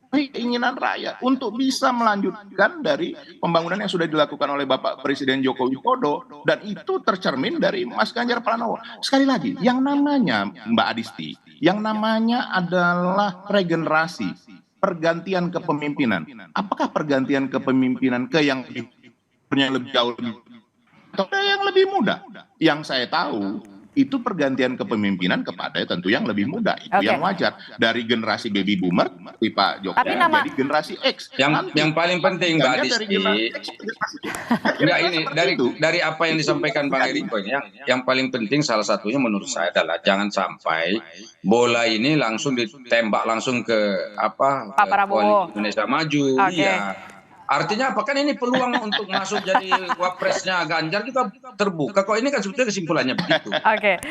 Keinginan rakyat untuk bisa melanjutkan dari pembangunan yang sudah dilakukan oleh Bapak Presiden Joko Widodo, dan itu tercermin dari Mas Ganjar Pranowo. Sekali lagi, yang namanya Mbak Adisti, yang namanya adalah regenerasi, pergantian kepemimpinan. Apakah pergantian kepemimpinan ke yang lebih jauh atau yang lebih muda? Yang saya tahu itu pergantian kepemimpinan kepada tentu yang lebih muda, itu yang wajar, dari generasi baby boomer Pak Jokowi jadi generasi X.
Yang paling penting Mbak Adisti, dari apa yang disampaikan Bang Eriko ini, yang paling penting salah satunya menurut saya adalah jangan sampai bola ini langsung ditembak langsung ke Pak Prabowo, Indonesia Maju. Artinya apa, kan ini peluang untuk masuk jadi wapresnya Ganjar juga terbuka kok. Ini kan sebetulnya kesimpulannya begitu.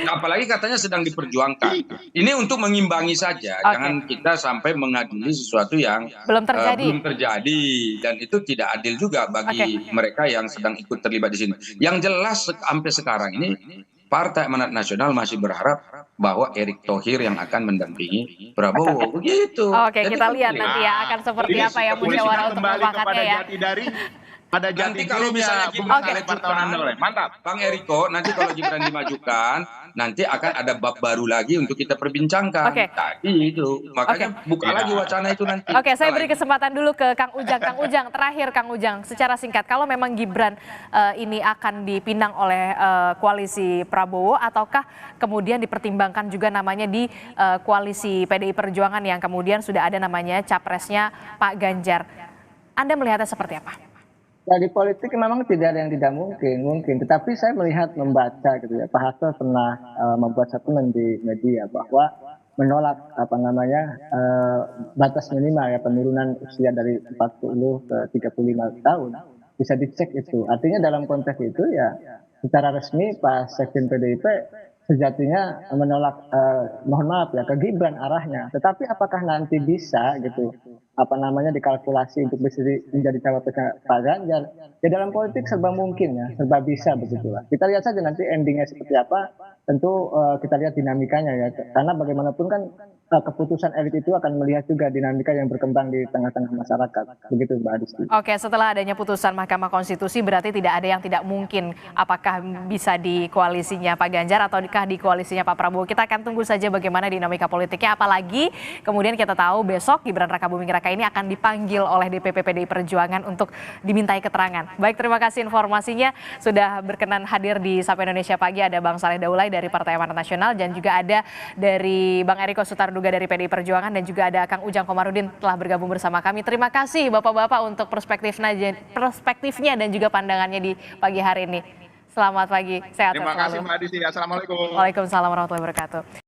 Apalagi katanya sedang diperjuangkan. Ini untuk mengimbangi saja. Jangan kita sampai mengadili sesuatu yang belum terjadi. Dan itu tidak adil juga bagi mereka yang sedang ikut terlibat di sini. Yang jelas sampai sekarang ini Partai Amanat Nasional masih berharap bahwa Erick Thohir yang akan mendampingi Prabowo. Begitu.
Kita lihat nanti ya akan seperti apa ya musyawarah untuk mufakatnya ya.
Pada
Nanti
jati
kalau misalnya
dirinya
Gibran
Bung Tahunan
dimajukan,
mantap.
Bang Eriko, nanti kalau Gibran dimajukan, nanti akan ada bab baru lagi untuk kita perbincangkan.
Oke.
Tadi itu, makanya buka lagi wacana itu nanti.
Oke, saya beri kesempatan dulu ke Kang Ujang. Kang Ujang, terakhir Kang Ujang, secara singkat, kalau memang Gibran ini akan dipinang oleh koalisi Prabowo, ataukah kemudian dipertimbangkan juga namanya di koalisi PDI Perjuangan yang kemudian sudah ada namanya capresnya Pak Ganjar. Anda melihatnya seperti apa?
Ya, di politik memang tidak ada yang tidak mungkin. Tetapi saya melihat, membaca gitu ya, Pak Hasto pernah membuat statement di media bahwa menolak batas minimal ya, penurunan usia dari 40 ke 35 tahun. Bisa dicek itu. Artinya dalam konteks itu ya secara resmi Pak Sekjen PDIP sejatinya menolak, mohon maaf ya, ke Gibran arahnya. Tetapi apakah nanti bisa gitu dikalkulasi untuk bisa menjadi cawapresnya Pak Ganjar? Ya dalam politik serba mungkin ya, serba bisa begitulah. Kita lihat saja nanti endingnya seperti apa. Tentu kita lihat dinamikanya ya, karena bagaimanapun kan keputusan elit itu akan melihat juga dinamika yang berkembang di tengah-tengah masyarakat. Begitu Mbak Adisti.
Oke, setelah adanya putusan Mahkamah Konstitusi berarti tidak ada yang tidak mungkin. Apakah bisa di koalisinya Pak Ganjar atau di koalisinya Pak Prabowo? Kita akan tunggu saja bagaimana dinamika politiknya. Apalagi kemudian kita tahu besok Gibran Rakabuming Raka ini akan dipanggil oleh DPP PDI Perjuangan untuk dimintai keterangan. Baik, terima kasih informasinya. Sudah berkenan hadir di Sapa Indonesia Pagi. Ada Bang Saleh Daulay dari Partai Amanat Nasional dan juga ada dari Bang Eriko Sutarduga dari PDI Perjuangan dan juga ada Kang Ujang Komarudin telah bergabung bersama kami. Terima kasih Bapak-bapak untuk perspektifnya dan juga pandangannya di pagi hari ini. Selamat pagi, sehat selalu.
Terima kasih Mbak Adisti. Assalamualaikum.
Waalaikumsalam warahmatullahi wabarakatuh.